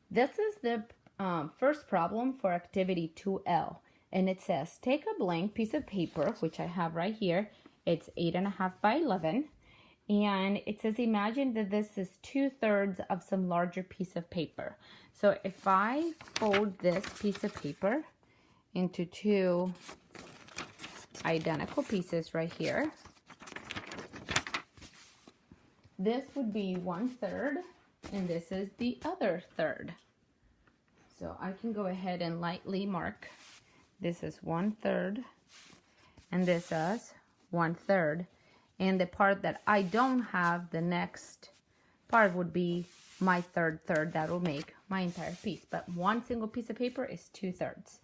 This is the first problem for activity 2L. And it says, take a blank piece of paper, which I have right here. It's 8.5 by 11. And it says, imagine that this is 2/3 of some larger piece of paper. So if I fold this piece of paper into two identical pieces right here, this would be 1/3, and this is the other third. So I can go ahead and lightly mark. This is 1/3, and this is 1/3. And the part that I don't have, the next part would be my third. That will make my entire piece. But one single piece of paper is 2/3.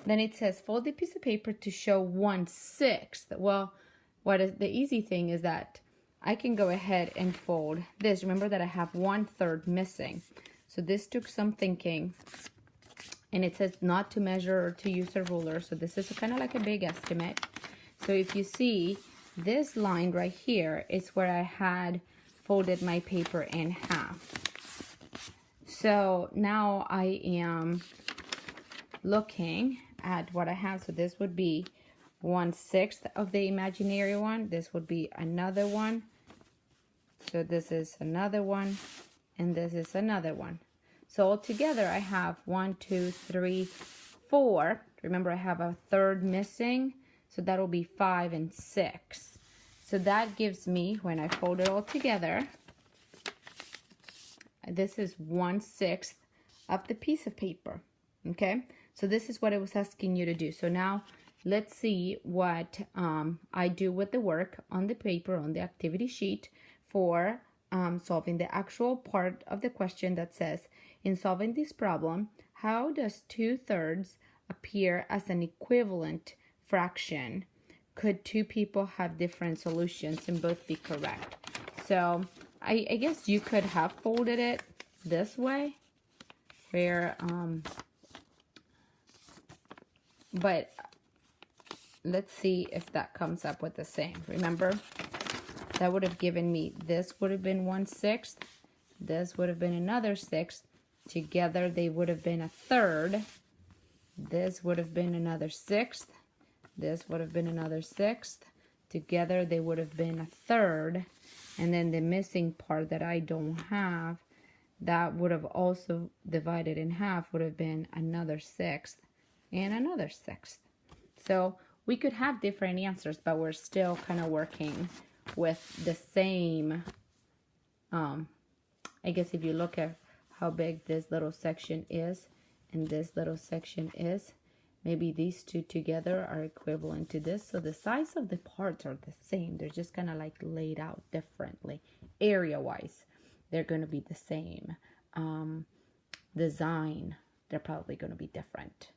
Then it says, fold the piece of paper to show 1/6. Well, what is the easy thing is that I can go ahead and fold this. Remember that I have 1/3 missing. So this took some thinking. And it says not to measure or to use a ruler. So this is kind of like a big estimate. So if you see, this line right here is where I had folded my paper in half. So now I am looking at what I have. So this would be 1/6 of the imaginary one. This would be another one. So this is another one, and this is another one. So altogether I have 1, 2, 3, 4. Remember, I have a third missing, so that will be 5 and 6. So that gives me, when I fold it all together, this is 1/6 of the piece of paper. Okay, so this is what I was asking you to do. So now let's see what I do with the work on the paper, on the activity sheet, for solving the actual part of the question that says, in solving this problem, how does 2/3 appear as an equivalent fraction? Could two people have different solutions and both be correct? So I guess you could have folded it this way, where but let's see if that comes up with the same. Remember, that would have given me, this would have been 1/6, this would have been another 1/6. Together they would have been 1/3. This would have been another 1/6. This would have been another 1/6. Together they would have been 1/3. And then the missing part that I don't have, that would have also divided in half, would have been another 1/6 and another 1/6. So we could have different answers, but we're still kind of working with the same. I guess if you look at how big this little section is and this little section is, maybe these two together are equivalent to this. So the size of the parts are the same. They're just kind of like laid out differently. Area-wise, they're going to be the same. Design, they're probably going to be different.